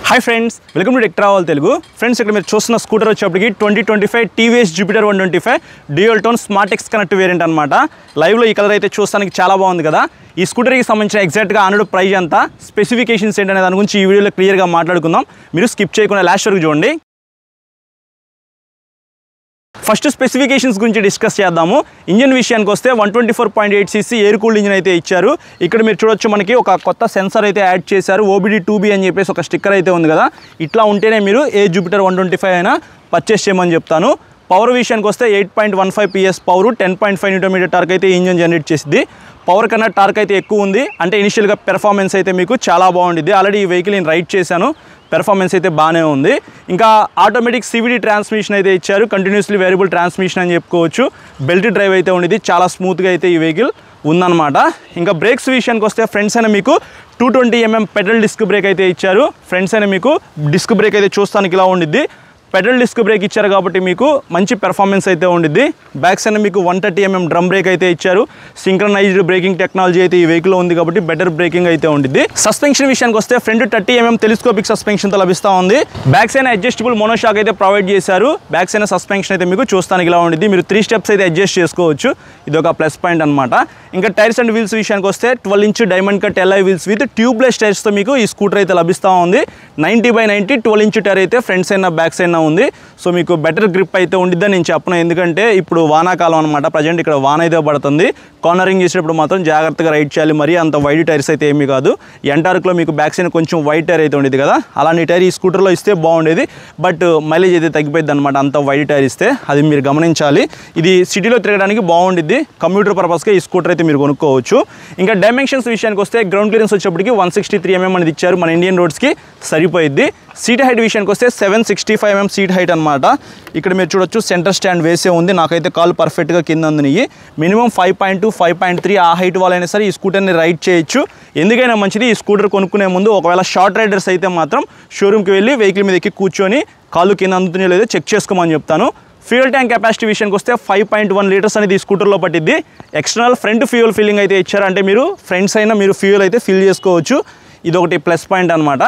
High friends welcome to tech travel Telugu friends ఇక్కడ మీరు చూస్తున్న స్కూటర్ వచ్చేప్పటికి 2025 TVS Jupiter 125 dual tone smart X connect variant అన్నమాట live లో ఈ కలర్ అయితే చూస్తానికి చాలా బాగుంది కదా ఈ స్కూటర్ కి సంబంధించిన ఎగ్జాక్ట్ గా ఆనడ్ ప్రైస్ ఎంత స్పెసిఫికేషన్స్ ఏంటనే దాని గురించి ఈ వీడియోలో క్లియర్ గా మాట్లాడుకుందాం మీరు స్కిప్ చేయకుండా లాస్ట్ వరకు చూడండి ఫస్ట్ స్పెసిఫికేషన్స్ గురించి డిస్కస్ చేద్దాము ఇంజిన్ విషయానికి వస్తే 124.8 cc ఎయిర్ కూల్డ్ ఇంజిన్ అయితే ఇచ్చారు ఇక్కడ మీరు చూడొచ్చు మనకి ఒక కొత్త సెన్సార్ అయితే యాడ్ చేశారు OBD2B అని చెప్పేసి ఒక స్టిక్కర్ అయితే ఉంది కదా ఇట్లా ఉంటేనే మీరు ఏ జూపిటర్ 125 అయినా పర్చేస్ చేయమని చెప్తాను పవర్ విషయానికి వస్తే 8.15 PS పవర్ 10.5 Nm టార్క్ అయితే ఇంజిన్ జనరేట్ చేసిద్ది పవర్ కన్నా టార్క్ అయితే ఎక్కువ ఉంది అంటే ఇనిషియల్గా పెర్ఫార్మెన్స్ అయితే మీకు చాలా బాగుండిద్ది ఆల్రెడీ ఈ వెహికల్ నేను రైడ్ చేశాను పెర్ఫార్మెన్స్ అయితే బాగానే ఉంది ఇంకా ఆటోమేటిక్ CVT ట్రాన్స్మిషన్ అయితే ఇచ్చారు కంటిన్యూస్లీ వేరియబుల్ ట్రాన్స్మిషన్ అని చెప్పుకోవచ్చు బెల్ట్ డ్రైవ్ అయితే ఉండేది చాలా స్మూత్గా అయితే ఈ వెహికల్ ఉందన్నమాట ఇంకా బ్రేక్స్ విషయానికి వస్తే ఫ్రంట్స్ అయినా మీకు 220 mm పెడల్ డిస్క్ బ్రేక్ అయితే ఇచ్చారు ఫ్రంట్స్ అయినా మీకు డిస్క్ బ్రేక్ అయితే చూస్తానికి ఇలా ఉండిద్ది పెడల్ డిస్క్ బ్రేక్ ఇచ్చారు కాబట్టి మీకు మంచి పెర్ఫార్మెన్స్ అయితే ఉండిద్ది బ్యాక్ సైడ్ మీకు 130 mm డ్రమ్ బ్రేక్ అయితే ఇచ్చారు సింక్రనైజ్డ్ బ్రేకింగ్ టెక్నాలజీ అయితే ఈ వెహికల్ ఉంది కాబట్టి బెటర్ బ్రేకింగ్ అయితే ఉండిద్ది సస్పెన్షన్ విషయానికి వస్తే ఫ్రంట్ 30 mm టెలిస్కోపిక్ సస్పెన్షన్ తో లభిస్తూ ఉంది బ్యాక్ సైడ్ అడ్జస్టబుల్ మోనోషాక్ అయితే ప్రొవైడ్ చేశారు బ్యాక్ సైడ్ సస్పెన్షన్ అయితే మీకు చూస్తానికి ఇలా ఉండిద్ది మీరు 3 స్టెప్స్ అయితే అడ్జస్ట్ చేసుకోవచ్చు ఇది ఒక ప్లస్ పాయింట్ అన్నమాట ఇంకా టైర్స్ అండ్ వీల్స్ విషయానికి వస్తే 12 inch diamond cut alloy wheels with tubeless tyres తో మీకు ఈ స్కూటర్ అయితే లభిస్తూ ఉంది 90/90 12 ఇంచ్ టైర్ అయితే ఫ్రంట్ సైడ్ బ్యాక్ సైడ్ ఉంది సో మీకు బెటర్ గ్రిప్ అయితే ఉండిద్దని నేను చెప్పను ఎందుకంటే ఇప్పుడు వానాకాలం అనమాట ప్రజెంట్ ఇక్కడ వాన అయితే పడుతుంది కార్నరింగ్ చేసేటప్పుడు మాత్రం జాగ్రత్తగా రైడ్ చేయాలి మరి అంత వైడ్ టైర్స్ అయితే ఏమీ కాదు ఎంటార్క్లో మీకు బ్యాక్ సైడ్ కొంచెం వైడ్ టైర్ అయితే ఉండేది కదా అలాంటి టైర్ ఈ స్కూటర్లో ఇస్తే బాగుండేది బట్ మైలేజ్ అయితే తగ్గిపోయింది అనమాట అంత వైడ్ టైర్ ఇస్తే అది మీరు గమనించాలి ఇది సిటీలో తిరగడానికి బాగుండిద్ది కంప్యూటర్ పర్పస్గా ఈ స్కూటర్ అయితే మీరు కొనుక్కోవచ్చు ఇంకా డైమెన్షన్స్ విషయానికి వస్తే గ్రౌండ్ క్లియరెన్స్ వచ్చేప్పటికి 163 mm అనేది ఇచ్చారు మన ఇండియన్ రోడ్స్కి సరిపోయిద్ది సీట్ హైట్ విషయానికి వస్తే 765 mm సీట్ హైట్ అనమాట ఇక్కడ మీరు చూడొచ్చు సెంటర్ స్టాండ్ వేసే ఉంది నాకైతే కాల్ పర్ఫెక్ట్గా కింద ఉంది మినిమం 5.2 5.3 ఆ హైట్ వాళ్ళైనా సరే ఈ స్కూటర్ని రైడ్ చేయొచ్చు ఎందుకైనా మంచిది ఈ స్కూటర్ కొనుక్కునే ముందు ఒకవేళ షార్ట్ రైడర్స్ అయితే మాత్రం షోరూమ్కి వెళ్ళి వెహికల్ మీద ఎక్కి కూర్చొని కాళ్ళు కింద అందుతున్నాయో లేదో చెక్ చేసుకోమని చెప్తాను ఫ్యూయల్ ట్యాంక్ కెపాసిటీ విషయానికి వస్తే 5.1 లీటర్స్ అనేది ఈ స్కూటర్లో పట్టిద్ది ఎక్స్టర్నల్ ఫ్రంట్ ఫ్యూయల్ ఫిల్లింగ్ అయితే ఇచ్చారు అంటే మీరు ఫ్రంట్స్ అయినా మీరు ఫ్యూయల్ అయితే ఫిల్ చేసుకోవచ్చు ఇది ఒకటి ప్లస్ పాయింట్ అనమాట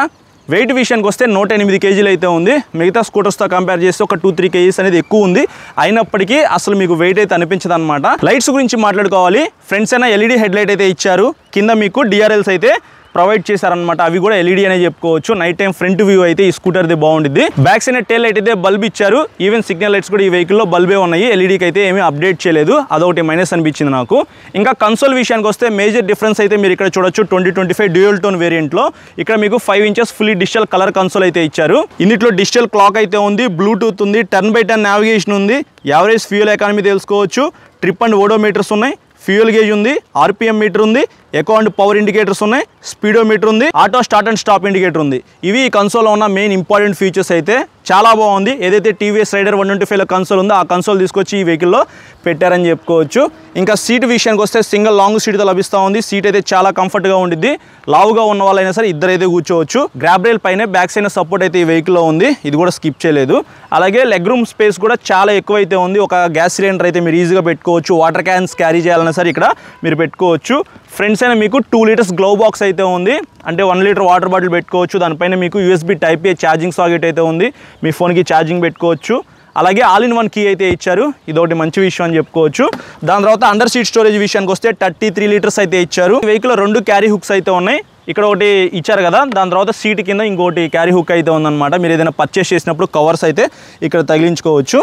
వెయిట్ విషయానికి వస్తే 108 kgs అయితే ఉంది మిగతా స్కూటర్స్తో కంపేర్ చేస్తే ఒక 2-3 kgs అనేది ఎక్కువ ఉంది అయినప్పటికీ అసలు మీకు వెయిట్ అయితే అనిపించదు అనమాట లైట్స్ గురించి మాట్లాడుకోవాలి ఫ్రంట్స్ అయినా LED హెడ్ లైట్ అయితే ఇచ్చారు కింద మీకు DRLs అయితే ప్రొవైడ్ చేశారనమాట అవి కూడా LED అనే చెప్పుకోవచ్చు నైట్ టైం ఫ్రంట్ వ్యూ అయితే ఈ స్కూటర్ది బాగుంటుంది బ్యాక్ సైడ్ టైల్ లైట్ అయితే బల్బ్ ఇచ్చారు ఈవెన్ సిగ్నల్ లైట్స్ కూడా ఈ వెహికల్లో బల్బే ఉన్నాయి LEDకి అయితే ఏమీ అప్డేట్ చేయలేదు అదొకటి మైనస్ అనిపించింది నాకు ఇంకా కన్సోల్ విషయానికి వస్తే మేజర్ డిఫరెన్స్ అయితే మీరు ఇక్కడ చూడొచ్చు 2025 డ్యూయల్ టోన్ వేరియంట్లో ఇక్కడ మీకు 5 inches fully digital colour console అయితే ఇచ్చారు ఇందులో డిజిటల్ క్లాక్ అయితే ఉంది బ్లూటూత్ ఉంది 10/10 నావిగేషన్ ఉంది యావరేజ్ ఫ్యూయల్ ఎకానమీ తెలుసుకోవచ్చు ట్రిప్ అండ్ ఓడోమీటర్స్ ఉన్నాయి ఫ్యూయల్ గేజ్ ఉంది RPM మీటర్ ఉంది ఎకో అండ్ పవర్ ఇండికేటర్స్ ఉన్నాయి స్పీడోమీటర్ ఉంది auto start and stop indicator ఉంది ఇవి ఈ కన్సోల్లో ఉన్న మెయిన్ ఇంపార్టెంట్ ఫీచర్స్ అయితే చాలా బాగుంది ఏదైతే TVS రైడర్ 125లో కన్సోల్ ఉందో ఆ కన్సోల్ తీసుకొచ్చి ఈ వెహికల్లో పెట్టారని చెప్పుకోవచ్చు ఇంకా సీట్ విషయానికి వస్తే సింగిల్ లాంగ్ సీట్తో లభిస్తూ ఉంది సీట్ అయితే చాలా కంఫర్ట్గా ఉండిద్ది లావుగా ఉన్న వాళ్ళైనా సరే ఇద్దరు అయితే కూర్చోవచ్చు గ్రాబ్ రైల్ పైన బ్యాక్ సైడ్ సపోర్ట్ అయితే ఈ వెహికల్లో ఉంది ఇది కూడా స్కిప్ చేయలేదు అలాగే లెగ్ రూమ్ స్పేస్ కూడా చాలా ఎక్కువ అయితే ఉంది ఒక గ్యాస్ సిలిండర్ అయితే మీరు ఈజీగా పెట్టుకోవచ్చు వాటర్ క్యాన్స్ క్యారీ చేయాలన్నా సరే ఇక్కడ మీరు పెట్టుకోవచ్చు ఫ్రంట్స్ అయినా మీకు 2 లీటర్స్ గ్లౌ బాక్స్ అయితే ఉంది అంటే 1 లీటర్ వాటర్ బాటిల్ పెట్టుకోవచ్చు దానిపైన మీకు USB Type-A ఛార్జింగ్ సాకెట్ అయితే ఉంది మీ ఫోన్కి ఛార్జింగ్ పెట్టుకోవచ్చు అలాగే ఆల్ ఇన్ వన్ కీ అయితే ఇచ్చారు ఇదొకటి మంచి విషయం అని చెప్పుకోవచ్చు దాని తర్వాత అండర్ సీట్ స్టోరేజ్ విషయానికి వస్తే 33 లీటర్స్ అయితే ఇచ్చారు వెహికల్లో 2 క్యారీ హుక్స్ అయితే ఉన్నాయి ఇక్కడ ఒకటి ఇచ్చారు కదా దాని తర్వాత సీట్ కింద ఇంకోటి క్యారీ హుక్ అయితే ఉందన్నమాట మీరు ఏదైనా పర్చేస్ చేసినప్పుడు కవర్స్ అయితే ఇక్కడ తగిలించుకోవచ్చు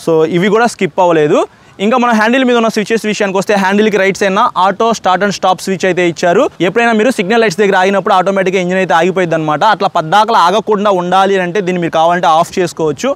సో ఇవి కూడా స్కిప్ అవ్వలేదు ఇంకా మన హ్యాండిల్ మీద ఉన్న స్విచెస్ విషయానికి వస్తే హ్యాండిల్కి right side auto start and stop switch అయితే ఇచ్చారు ఎప్పుడైనా మీరు సిగ్నల్ లైట్స్ దగ్గర ఆగినప్పుడు ఆటోమేటిక్గా ఇంజిన్ అయితే ఆగిపోయింది అనమాట అట్లా పద్దాకలా ఆగకుండా ఉండాలి అంటే దీన్ని మీరు కావాలంటే ఆఫ్ చేసుకోవచ్చు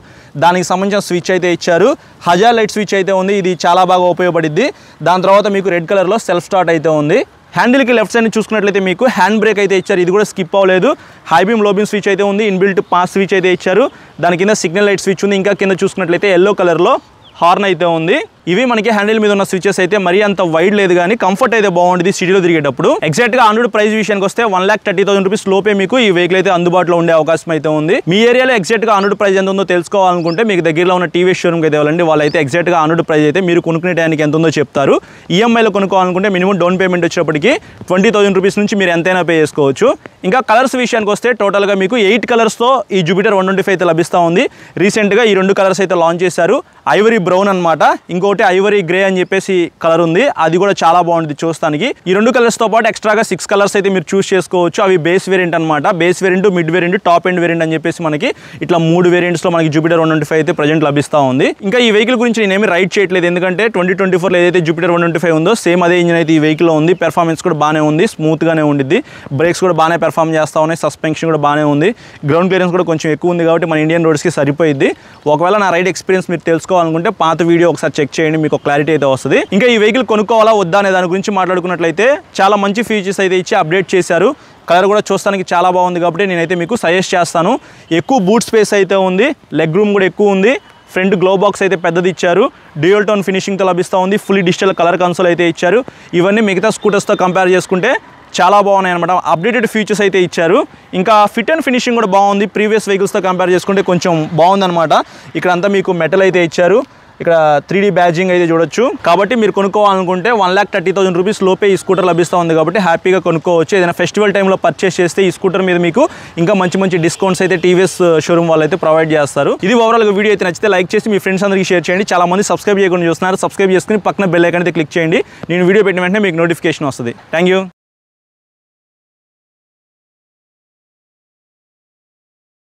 దానికి సంబంధించిన స్విచ్ అయితే ఇచ్చారు హజార్ లైట్ స్విచ్ అయితే ఉంది ఇది చాలా బాగా ఉపయోగపడిద్ది దాని తర్వాత మీకు రెడ్ కలర్లో సెల్ఫ్ స్టార్ట్ అయితే ఉంది హ్యాండిల్కి లెఫ్ట్ సైడ్ చూసుకున్నట్లయితే మీకు హ్యాండ్ బ్రేక్ అయితే ఇచ్చారు ఇది కూడా స్కిప్ అవ్వలేదు హై బీమ్ లో బీమ్ స్విచ్ అయితే ఉంది ఇన్బిల్ట్ పాస్ స్విచ్ అయితే ఇచ్చారు దాని కింద సిగ్నల్ లైట్ స్విచ్ ఉంది ఇంకా కింద చూసుకున్నట్లయితే ఎల్లో కలర్లో హార్న్ అయితే ఉంది ఇవి మనకి హ్యాండిల్ మీద ఉన్న స్విచెస్ అయితే మరీ అంత వైడ్ లేదు కానీ కంఫర్ట్ అయితే బాగుంటుంది సిటీలో తిరిగేటప్పుడు. ఎగ్జాక్ట్ గా ఆన్ ప్రైస్ విషయానికి వస్తే 1,30,000 రూపీస్ లోపే మీకు ఈ వెహికల్ అయితే అందుబాటులో ఉండే అవకాశం అయితే ఉంది. మీ ఏరియాలో ఎగ్జాక్ట్ గా ఆన్ ప్రైస్ ఎంత ఉందో తెలుసుకోవాలనుకుంటే మీకు దగ్గరలో ఉన్న టీవీఎస్ షోరూమ్ అయితే వెళ్ళండి. వాళ్ళైతే ఎగ్జాక్ట్ గా ఆన్ ప్రైస్ అయితే మీరు కొనుక్కునే టైంకి ఎంత ఉందో చెప్తారు. ఈఎంఐలో కొనుక్కోవాలనుకుంటే మినిమం డౌన్ పేమెంట్ వచ్చేప్పటికి 20,000 రూపీస్ నుంచి మీరు ఎంతైనా పే చేసుకోవచ్చు. ఇంకా కలర్స్ విషయానికి వస్తే టోటల్ గా మీకు 8 కలర్స్ తో ఈ జూపిటర్ 125 అయితే లభిస్తూ ఉంది. రీసెంట్ గా ఈ 2 కలర్స్ అయితే లాంచ్ చేశారు. ఐవరీ బ్రౌన్ అన్నమాట, ఇంకోటి ఐవరీ గ్రే అని చెప్పేసి కలర్ ఉంది. అది కూడా చాలా బాగుంటుంది చూస్తానికి. ఈ 2 కలర్స్ తో పాటు ఎక్స్ట్రాగా 6 కలర్స్ అయితే మీరు చూస్ చేసుకోవచ్చు. అవి బేస్ వేరియంట్ అనమాట. Base variant, mid variant, top end variant అని చెప్పేసి మనకి ఇట్లా 3 వేరియంట్స్ లో మనకి జూపిటర్ 125 అయితే ప్రజెంట్ లభిస్తూ ఉంది. ఇంకా ఈ వెహికల్ గురించి నేనేమి రైడ్ చేయట్లేదు, ఎందుకంటే 2024 ఏదైతే జూపిటర్ 125 ఉందో సేమ్ అదే ఇంజిన్ అయితే ఈ వెహికల్ లో ఉంది. పెర్ఫార్మెన్స్ కూడా బాగానే ఉంది, స్మూత్ గానే ఉండిద్ది. బ్రేక్స్ కూడా బాగానే పెర్ఫార్మ్ చేస్తూ ఉన్నాయి. సస్పెన్షన్ కూడా బాగానే ఉంది. గ్రౌండ్ క్లియరెన్స్ కూడా కొంచెం ఎక్కువ ఉంది కాబట్టి మన ఇండియన్ రోడ్స్కి సరిపోయింది. ఒకవేళ నా రైడ్ ఎక్స్పీరియన్స్ మీరు తెలుసుకోవాలనుకుంటే పాత వీడియో ఒకసారి చెక్ చేయండి, మీకు క్లారిటీ అయితే వస్తుంది. ఇంకా ఈ వెహికల్ కొనుక్కోవాలా వద్దా అనే దాని గురించి మాట్లాడుకున్నట్లయితే చాలా మంచి ఫీచర్స్ అయితే ఇచ్చి అప్డేట్ చేశారు. కలర్ కూడా చూస్తానికి చాలా బాగుంది కాబట్టి నేనైతే మీకు సజెస్ట్ చేస్తాను. ఎక్కువ బూట్ స్పేస్ అయితే ఉంది, లెగ్ రూమ్ కూడా ఎక్కువ ఉంది. ఫ్రంట్ గ్లో బాక్స్ అయితే పెద్దది ఇచ్చారు. డ్యూయల్ టోన్ ఫినిషింగ్తో లభిస్తూ ఉంది. ఫుల్లీ డిజిటల్ కలర్ కన్సోల్ అయితే ఇచ్చారు. ఇవన్నీ మిగతా స్కూటర్స్తో కంపేర్ చేసుకుంటే చాలా బాగున్నాయి అనమాట. అప్డేటెడ్ ఫీచర్స్ అయితే ఇచ్చారు. ఇంకా ఫిట్ అండ్ ఫినిషింగ్ కూడా బాగుంది. ప్రీవియస్ వెహికల్స్తో కంపేర్ చేసుకుంటే కొంచెం బాగుందన్నమాట. ఇక్కడ అంతా మీకు మెటల్ అయితే ఇచ్చారు. ఇక్కడ 3D బ్యాడ్జింగ్ అయితే చూడొచ్చు. కాబట్టి మీరు కొనుక్కోవాలనుకుంటే 1,30,000 రూపీస్ లోపే ఈ స్కూటర్ లభిస్తూ ఉంది కాబట్టి హ్యాపీగా కొనుక్కోవచ్చు. ఏదైనా ఫెస్టివల్ టైంలో పర్చేస్ చేస్తే ఈ స్కూటర్ మీద మీకు ఇంకా మంచి మంచి డిస్కౌంట్స్ అయితే టీవీఎస్ షోరూమ్ వాళ్ళు అయితే ప్రొవైడ్ చేస్తారు. ఇది ఓవరాల్గా వీడియో అయితే నచ్చితే లైక్ చేసి మీ ఫ్రెండ్స్ అందరికీ షేర్ చేయండి. చాలా మంది సబ్స్క్రైబ్ చేయకుండా చూస్తున్నారు. సబ్స్క్రైబ్ చేసుకుని పక్కన బెల్ ఐకాన్ అయితే క్లిక్ చేయండి. నేను వీడియో పెట్టిన వెంటనే మీకు నోటిఫికేషన్ వస్తుంది. Thank you.